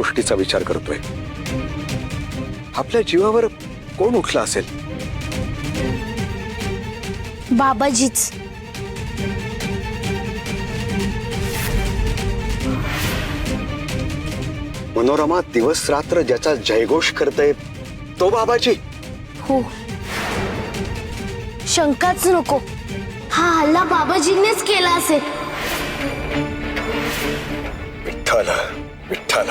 गोष्टीचा विचार करतोय. आपल्या जीवावर कोण उठला असेल? बाबाजीच. मनोरमा दिवस रात्र ज्याचा जयघोष करतय तो बाबाजी. हो, शंकाच नको. हा हल्ला बाबाजींनीच केला असेल. विठ्ठल विठ्ठल,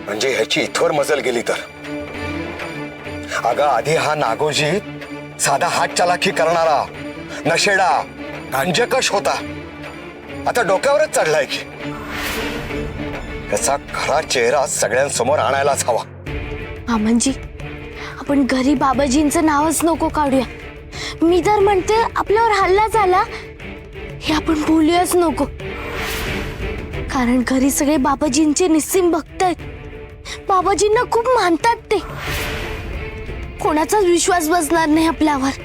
म्हणजे ह्याची इथवर मजल गेली तर. अगं आधी हा नागोजी साधा हात चालाकी करणारा नशेडा गांजकश होता. आता डोक्यावरच चढलाय की. त्याचा खरा चेहरा सगळ्यांसमोर आणायलाच हवा. मामांजी, आपण घरी बाबाजींचं नावच नको काढूया. मी तर म्हणते आपल्यावर हल्ला झाला हे आपण बोलूयाच नको. कारण घरी सगळे बाबाजींचे निस्सीम भक्त आहेत. बाबाजींना खूप मानतात ते. कोणाचाच विश्वास बसणार नाही आपल्यावर.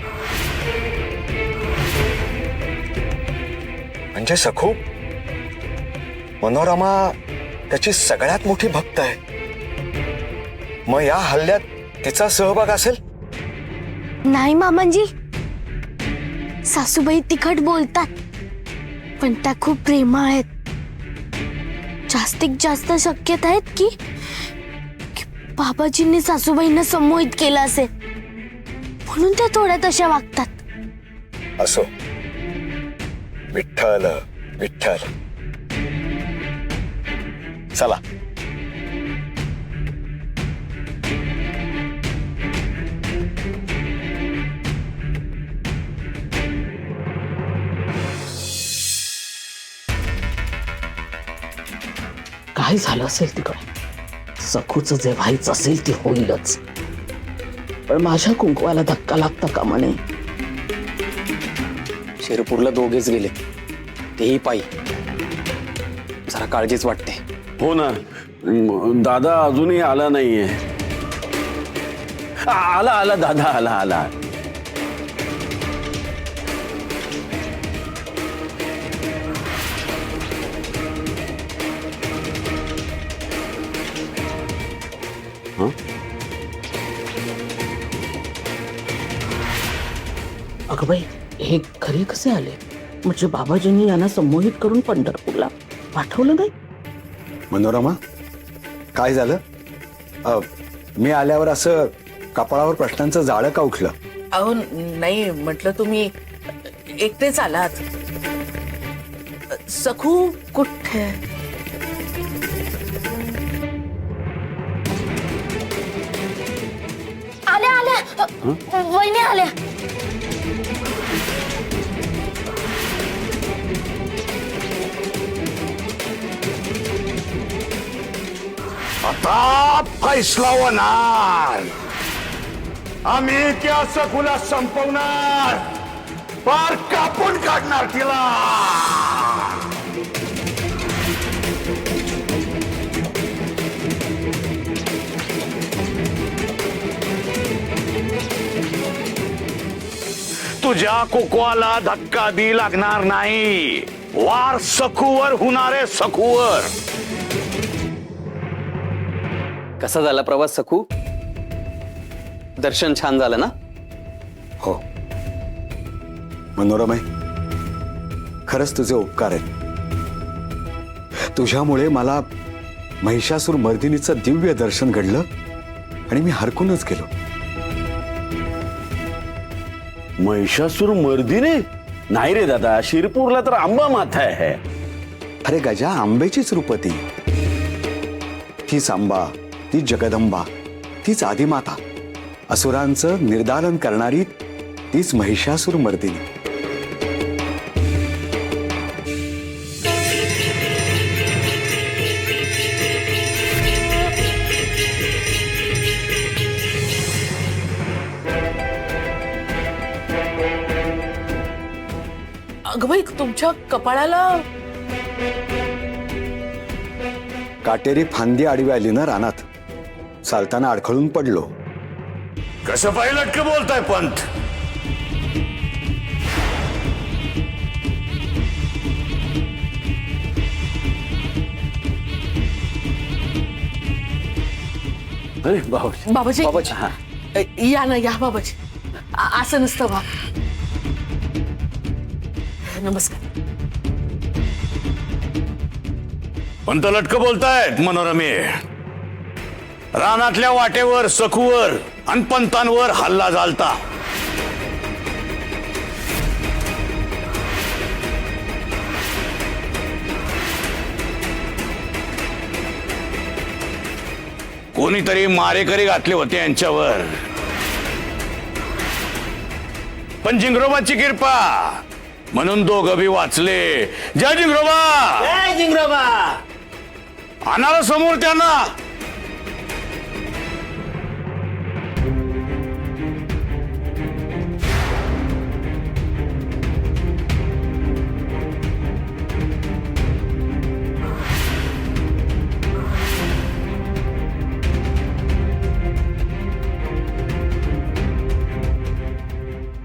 म्हणजे सखू, मनोरमा त्याची सगळ्यात मोठी भक्त आहे. मग या हल्ल्यात तिचा सहभाग असेल? नाही मामांजी, सासूबाई तिखट बोलतात पण त्या खूप प्रेमळ आहेत. जास्तीत जास्त शक्यता आहेत की बाबाजींनी सासूबाईंना संमोहित केलं असेल म्हणून त्या थोड्या तशा वागतात. असो. विठ्ठल विठ्ठल. चला. काय झालं असेल तिकडे? सखूचं जे व्हायचं असेल ते होईलच, पण माझ्या कुंकवाला धक्का लागता कामा नये. शिरपूरला दोघेच गेले, तेही पायी. जरा काळजीच वाटते. हो ना, दादा अजूनही आला नाहीये. आला आला दादा आला आला. अगं बाई, हे घरी कसे आले? म्हणजे बाबाजींनी यांना संमोहित करून पंढरपूरला पाठवलं नाही? मनोरमा, काय झालं? मी आल्यावर असं कपाळावर प्रश्नांचं जाळं का उठलं? अहो नाही, म्हटलं तुम्ही एकटेच आलात. सखू कुठे? आल्या आल्या, वहिनी आल्या. आता फैसला होणार. आम्ही त्या सखूला संपवणार, पार कापून काढणार तिला. तुझ्या कुकवाला धक्का दी लागणार नाही. वार सखूवर होणारे सखूवर. कसा झाला प्रवास सखू? दर्शन छान झालं ना? हो मनोरमे, खरंच तुझे उपकार आहेत. तुझ्यामुळे मला महिषासूर मर्दिनीचं दिव्य दर्शन घडलं आणि मी हरकूनच गेलो. महिषासूर मर्दिनी नाही रे दादा, शिरपूरला तर आंबा माथा आहे. अरे गजा, आंबेचीच रूप ती. तीच आंबा, तीच जगदंबा, तीच आदिमाता, असुरांचं निर्दालन करणारी तीच महिषासूर मर्दिनी. अगं बाई, तुमच्या कपाळाला काटेरी फांदी आडवी आली ना रानात. चालताना अडखळून पडलो. कसं पाहिलं का बोलताय पंत? अरे बाबा बाबाजी बाबाजी या ना या बाबाजी असं नसतं बा. नमस्कार. पंत लटक बोलतायत मनोरमे. रानातल्या वाटेवर सखूवर आणि पंतांवर हल्ला झालता. कोणीतरी मारेकरी घातले होते यांच्यावर, पण जिंगरोबाची कृपा म्हणून दोघं बी वाचले. जय जिंगरोबा. जय जिंगरोबा. आणाला समोर त्यांना.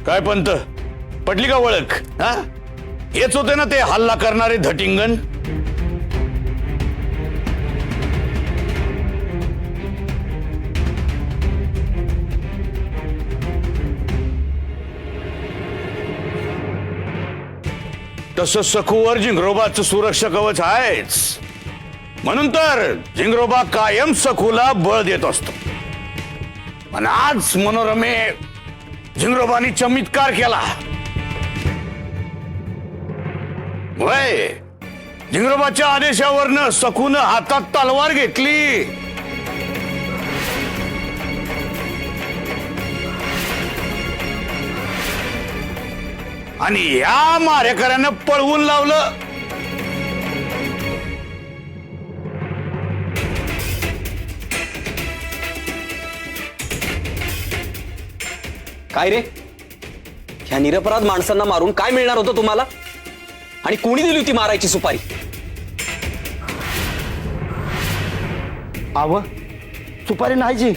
काय पंत, पडली का ओळख? हा, हेच होते ना ते हल्ला करणारे धटिंगण. तसं सखूवर जिंगरोबाचं सुरक्षा कवच आहेच, म्हणून तर जिंगरोबा कायम सखूला बळ देत असतो. पण आज मनोरमे जिंगरोबानी चमत्कार केला. वय, जिंगरोबाच्या आदेशावरनं सखून हातात तलवार घेतली. आणि या मारेकऱ्यानं पळवून लावलं. काय रे, ह्या निरपराध माणसांना मारून काय मिळणार होतं तुम्हाला? आणि कोणी दिली होती मारायची सुपारी? आव सुपारी नाही जी,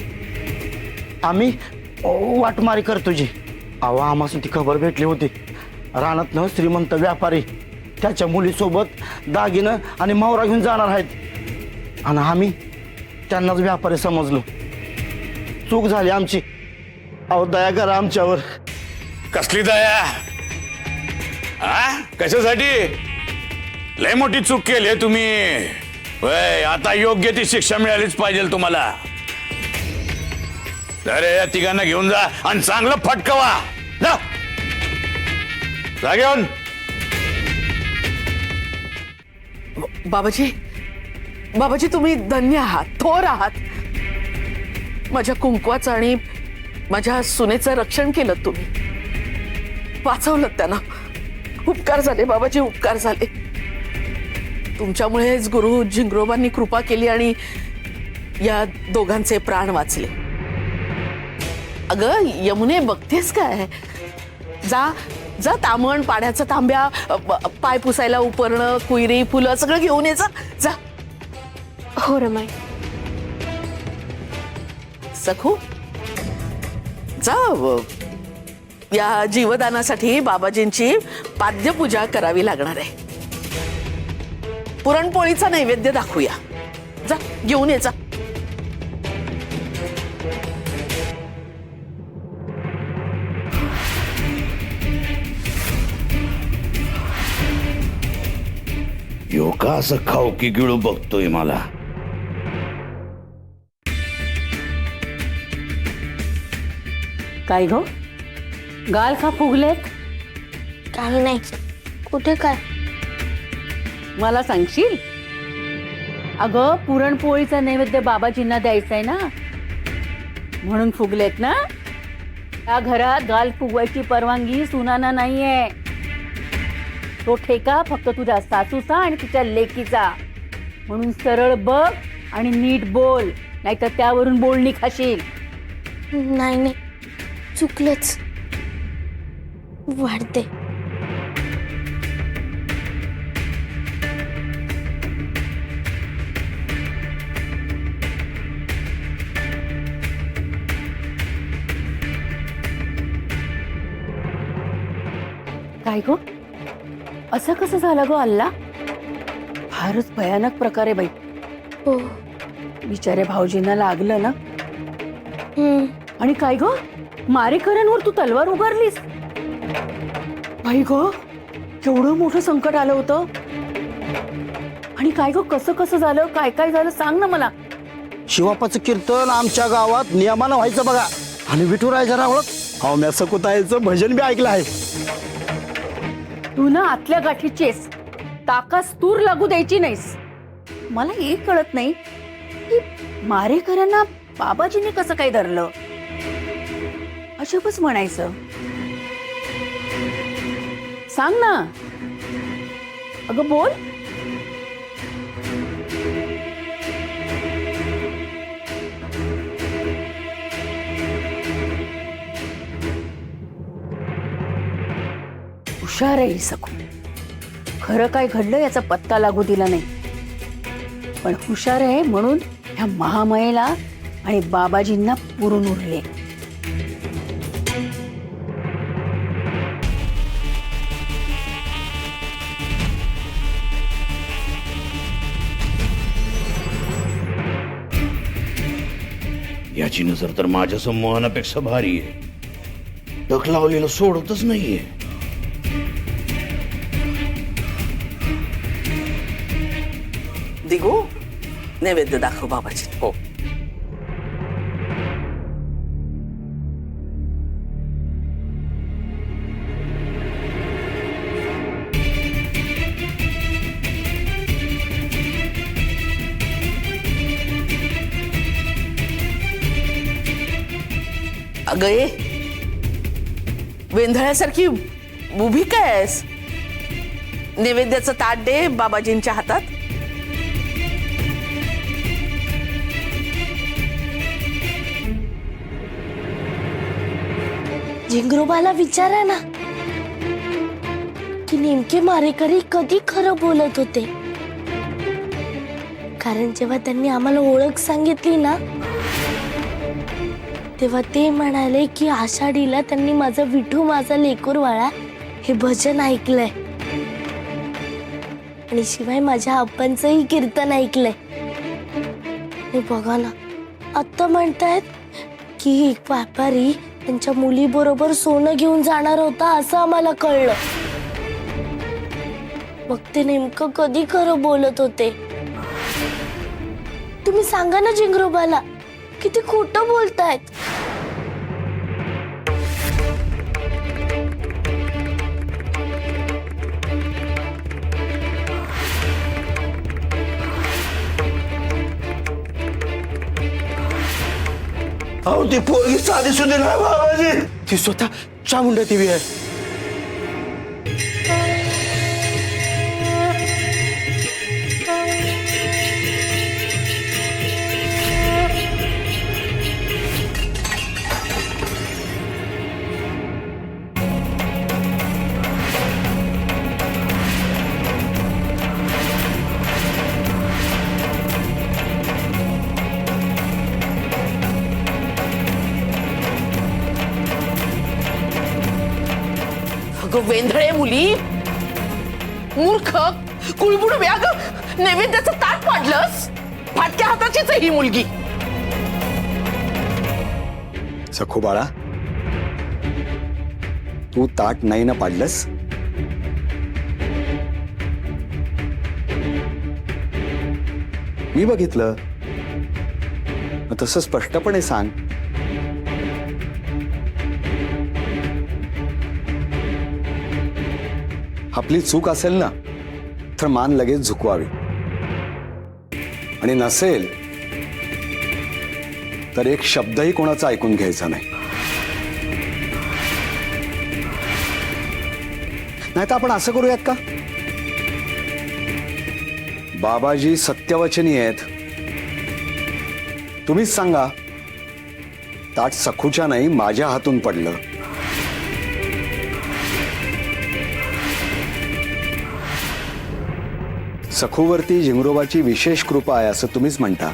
आम्ही वाटमारी करतो जी. आव आम्हाला ती खबर भेटली होती, रानातनं श्रीमंत व्यापारी त्याच्या मुलीसोबत दागिनं आणि मावरा घेऊन जाणार आहेत, आणि आम्ही त्यांनाच व्यापारी समजलो. चूक झाली आमची. अहो दया करा आमच्यावर. कसली दया? हा, कशासाठी? लय मोठी चूक केली तुम्ही. वय, आता योग्य ती शिक्षा मिळालीच पाहिजे तुम्हाला. अरे या तिघांना घेऊन जा आणि चांगलं फटकवा. जा घेऊन. बाबाजी, बाबाजी तुम्ही धन्य आहात, थोर आहात. माझ्या कुंकवाचं आणि माझ्या सुनेचं रक्षण केलं तुम्ही, वाचवलं त्यांना. उपकार झाले बाबाजी, उपकार झाले. तुमच्यामुळेच गुरु जिंगरोबांनी कृपा केली आणि या दोघांचे प्राण वाचले. अगं यमुने, बघतेस काय? जा जा, तामण, पाण्याचा तांब्या, पाय पुसायला उपरणं, कुयरी, फुलं सगळं घेऊन ये. जा. हो रमाई. सखू जा, या जीवदानासाठी बाबाजींची पाद्यपूजा करावी लागणार आहे. पुरणपोळीचा नैवेद्य दाखवूया. जा घेऊन ये. जा. यो का असं खाऊ की गिळू बघतोय मला. काय गो, गाल का फुगलेत? काही नाही. कुठे काय? मला सांगशील? अगं, पुरणपोळीचा नैवेद्य बाबाजींना द्यायचंय ना, म्हणून फुगलेत ना. या घरात गाल फुगवायची परवानगी सुनाना नाहीये. तो ठेका फक्त तुझ्या सासूचा आणि तिच्या लेकीचा. म्हणून सरळ बघ आणि नीट बोल, नाहीतर त्यावरून बोलणी खाशील. नाही नाही, चुकलंच. वाढते. काय गो, असं कसं झालं गो अल्ला? फारच भयानक प्रकारे बाई. हो, बिचारे भाऊजींना लागलं ना, आणि काय ग मारेकऱ्यांवर तू तलवार उगारलीस? बाई ग केवढं मोठं संकट आलं होतं. आणि काय ग कसं कसं झालं, काय काय झालं सांग ना मला. शिवापाचं कीर्तन आमच्या गावात नियमानं व्हायचं बघा. आणि विठुराय ओळख अहो म्या सकुताईचं भजन बी ऐकलं आहे. तू ना आतल्या गाठीचेस ताकास तूर लागू द्यायची नाहीस. मला एक कळत नाही की मारेकऱ्यांना बाबाजींनी कसं काय धरलं. अशोकच म्हणायचं. सांग ना अगं बोल. हुशार आहे सकू. खरं काय घडलं याचा पत्ता लागू दिला नाही, पण हुशार आहे म्हणून ह्या महामायेला आणि बाबाजींना पुरून उरले. याची नजर तर माझ्या संमोहनापेक्षा भारी आहे. डक लावलेलं सोडतच नाहीये. दिगू नैवेद्य दाखव बाबाजी. हो. अगं ये वेंधळ्यासारखी उभी काय आहेस? नैवेद्याचं ताट दे बाबाजींच्या हातात. झिंगरोबाला विचारा ना की नेमके मारेकरी कधी खरं बोलत होते. कारण जेव्हा त्यांनी आम्हाला ओळख सांगितली ना तेव्हा ते म्हणाले की आषाढीला त्यांनी माझा विठू माझा लेकूरवाळा हे भजन ऐकलंय आणि शिवाय माझ्या आप्पांचंही कीर्तन ऐकलंय. आणि बघा ना आता म्हणतायत की एक व्यापारी त्यांच्या मुलीबरोबर सोनं घेऊन जाणार होता असं आम्हाला कळलं. मग ते नेमकं कधी खरं बोलत होते? तुम्ही सांगा ना झिंगरोबाला किती खोटं बोलतायत. अहो ती पोरगी साधी सुधी नाही बाबाजी. ती स्वतः चामुंडा देवी आहे. अगं वेंधळे मुली मूर्ख कुळबुड व्याग नैवेद्याचं ताट पाडलंस. फाटक्या हाताचीच आहे ही मुलगी. सखू बाळा तू ताट नाही ना पाडलंस. मी बघितलं. मग तसं स्पष्टपणे सांग. आपली चूक असेल ना तर मान लगेच झुकवावी आणि नसेल तर एक शब्दही कोणाचा ऐकून घ्यायचा नाही. नाही तर आपण असं करूयात का? बाबाजी सत्यवचनी आहेत. तुम्हीच सांगा ताट सखूच्या नाही माझ्या हातून पडलं. सखूवरती झिंगरोबाची विशेष कृपा आहे असं तुम्हीच म्हणता.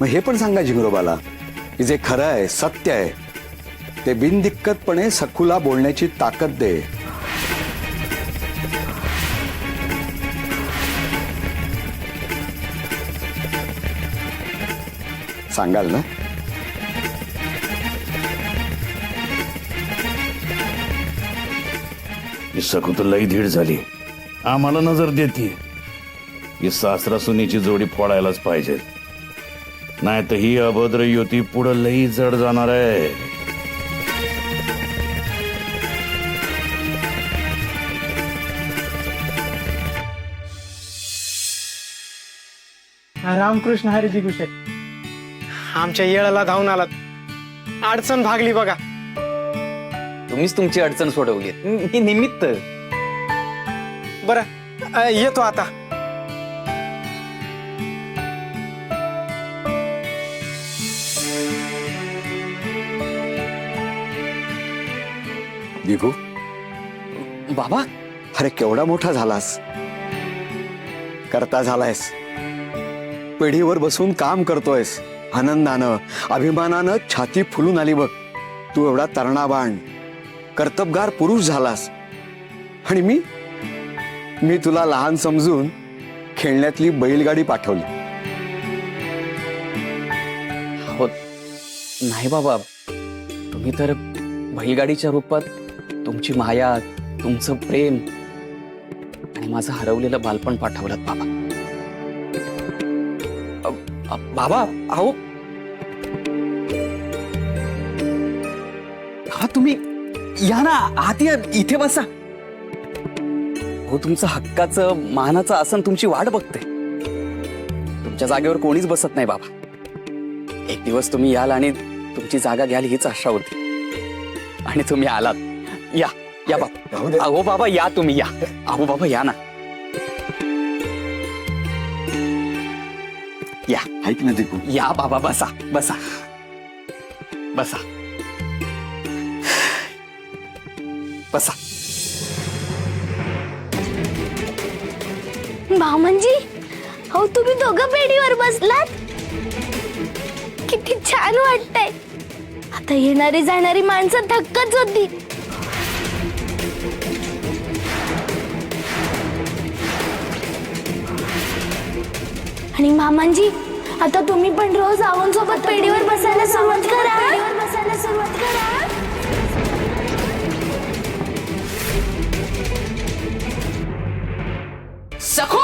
मग हे पण सांगा झिंगरोबाला की जे खरं आहे सत्य आहे ते बिनदिक्कतपणे सखूला बोलण्याची ताकद दे. सांगाल ना? ही सकू तर लई धीड झाली, आम्हाला नजर देते. ही सासरा सुनीची जोडी फोडायलाच पाहिजे, नाही तर ही अभद्र युती पुढं लई जड जाणार आहे. रामकृष्ण हरी कुशे, आमच्या येळाला धावून आलात. अडचण भागली बघा. तुम्हीच तुमची अडचण सोडवली. ही निमित्त. बरं येतो आता. दिगू, बाबा, अरे केवढा मोठा झालास, करता झालायस, पेढीवर बसून काम करतोयस. आनंदानं अभिमानानं छाती फुलून आली बघ. तू एवढा तरुणाबाण कर्तबगार पुरुष झालास. आणि मी तुला लहान समजून खेळण्यातली बैलगाडी पाठवली. हो नाही बाबा, तुम्ही तर बैलगाडीच्या रूपात तुमची माया, तुमचं प्रेम आणि माझं हरवलेलं बालपण पाठवलं बाबा. बाबा, अहो, हा तुम्ही या ना, आत या, इथे बसा. हो, तुमचं हक्काचं मानाचं आसन तुमची वाट बघते. तुमच्या जागेवर कोणीच बसत नाही बाबा. एक दिवस तुम्ही याल आणि तुमची जागा घ्याल हीच आशा होती, आणि तुम्ही आलात. या या बाबा. अहो बाबा, या तुम्ही, या. अहो बाबा, या ना, या. ऐक ना दिगू, या बाबा, बसा बसा बसा बसा. मामांजी, अहो तुम्ही दोघं पेढीवर बसलात, किती छान वाटतंय. आता येणारी जाणारी माणसं थक्कच होती. आणि मामांजी, आता तुम्ही पण रोज आवूंसोबत पेढीवर बसायला सुरुवात करा. सखो,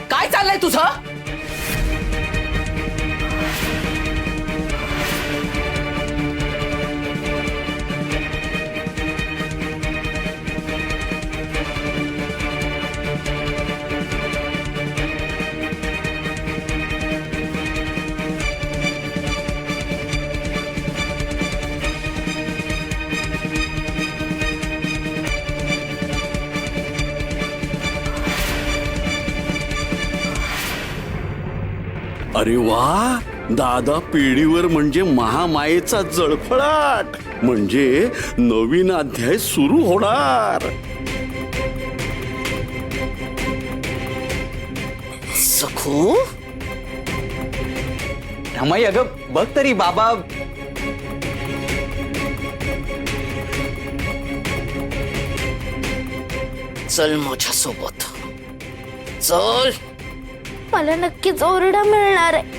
काय चाललंय तुझं? अरे वा, दादा पेढीवर म्हणजे महामायेचा जळफळाट, म्हणजे नवीन अध्याय सुरू होणार. सखो, रमाई, अगं बघ तरी बाबा. चल माझ्या सोबत, चल. मला नक्कीच ओरडा मिळणार आहे.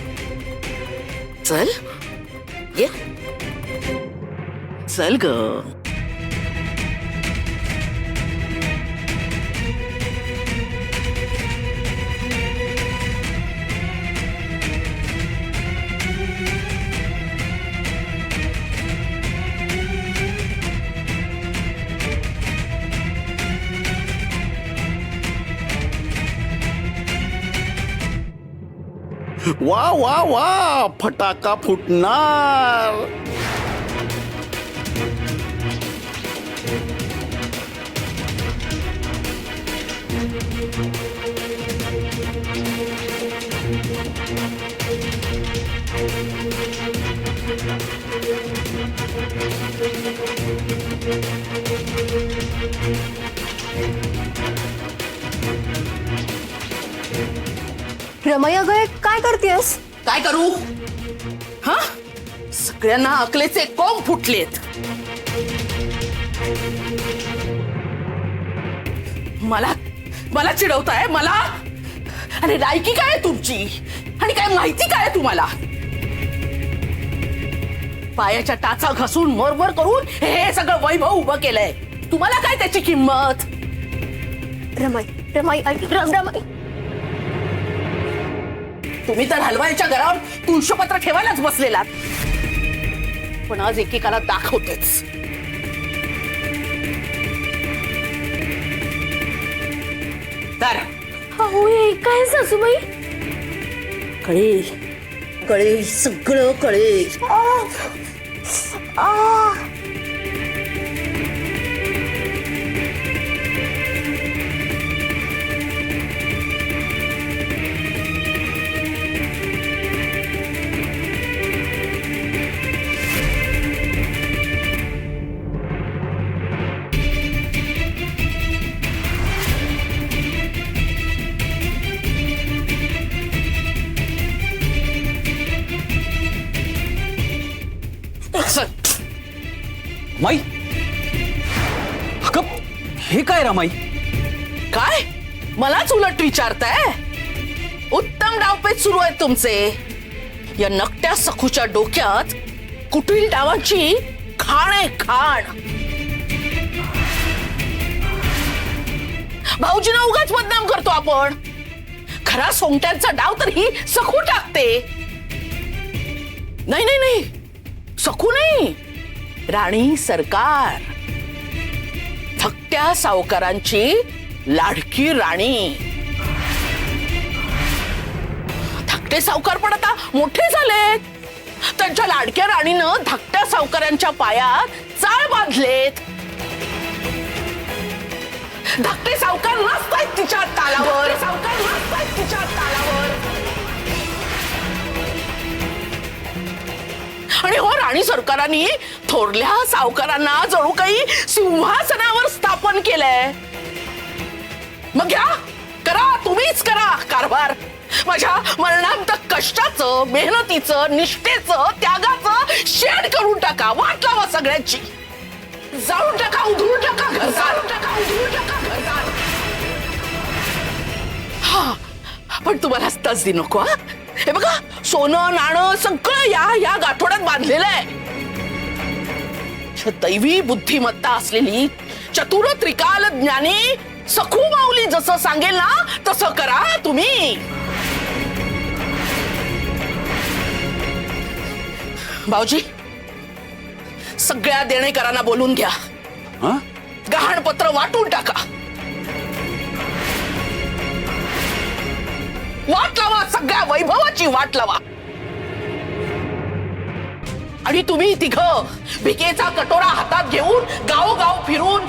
चल, ये, चल ग. वा वा वा, फटाका फुटणार. रमाई, अगं काय करतेस? काय करू? हा, सगळ्यांना अकलेचे कोंब फुटलेत. मला चिडवताय मला? अरे लायकी काय आहे तुमची, आणि काय माहिती काय आहे तुम्हाला? पायाच्या टाचा घासून मरमर करून हे सगळं वैभव उभं केलंय. तुम्हाला काय त्याची किंमत? रमाई रमाई रमाई, तुम्ही तर हलवाईच्या घरावर तुळशीपत्र ठेवायलाच बसलेलात. पण आज एकेकाला दाखवतेच. तर अहो हे काय सासूबाई? कळेल कळेल सगळं कळेल. माई अगं हे काय रामाई? काय मलाच उलट विचारताय? उत्तम डावपेच सुरू आहेत तुमचे. या नकट्या सखूच्या डोक्यात कुटील डावाची खाण आहे खाण. भाऊजींना उगाच बदनाम करतो आपण. खरा सोंगट्यांचा डाव तर ही सखू टाकते. नाही नाही नाही, सखू नाही, राणी सरकार, थकत्या सावकारांची लाडकी राणी. धाकटे सावकार पण आता मोठे झालेत. त्यांच्या लाडक्या राणीनं धाकट्या सावकारांच्या पायात चाळ बांधलेत. धाकटे सावकार नसतायत तिच्या तालावर. सावकार नसतायत तिच्या तालावर. आणि हो राणी सरकारांनी थोरल्या सावकारांना जणू काही सिंहासनावर स्थापन केलंय. मग घ्या, करा, तुम्हीच करा कारभार. माझ्या मरणांत कष्टाचं, मेहनतीचं, निष्ठेचं, त्यागाचं शेड करून टाका. वाट लावा सगळ्यांची. जाळून टाका, उधळून टाका घरदार. उधळून टाका घरदार. हा पण तुम्हाला तसदी नको. हा हे बघा, सोनं नाणं सगळं या गाठोड्यात बांधलेलं आहे. दैवी बुद्धिमत्ता असलेली चतुर त्रिकाल ज्ञानी सखू माऊली जसं सांगेल ना तसं करा तुम्ही. भाऊजी, सगळ्या देणेकरांना बोलून घ्या. गहाणपत्र वाटून टाका. वाट लावा, सगळ्या वैभवाची वाट लावा. आणि तुम्ही तिघं भिकेचा कटोरा हातात घेऊन गावोगाव फिरून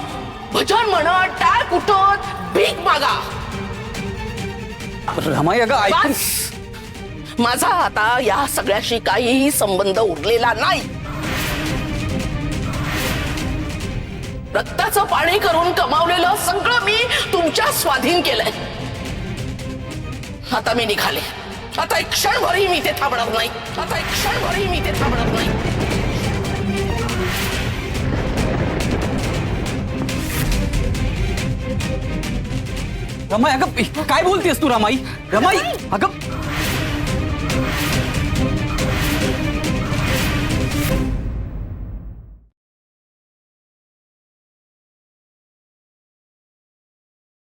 भजन म्हणत, टाळ कुटत, भीक मागा. रमाई अगं ऐकून. बस, माझा आता या सगळ्याशी काहीही संबंध उरलेला नाही. रक्ताचं पाणी करून कमावलेलं सगळं मी तुमच्या स्वाधीन केलंय. आता मी निघाले. आता एक क्षणभरही मी ते थांबणार नाही. आता एक क्षणभरही मी ते थांबणार नाही. रमाई अगं काय बोलतेस तू? रमाई, रमाई अगं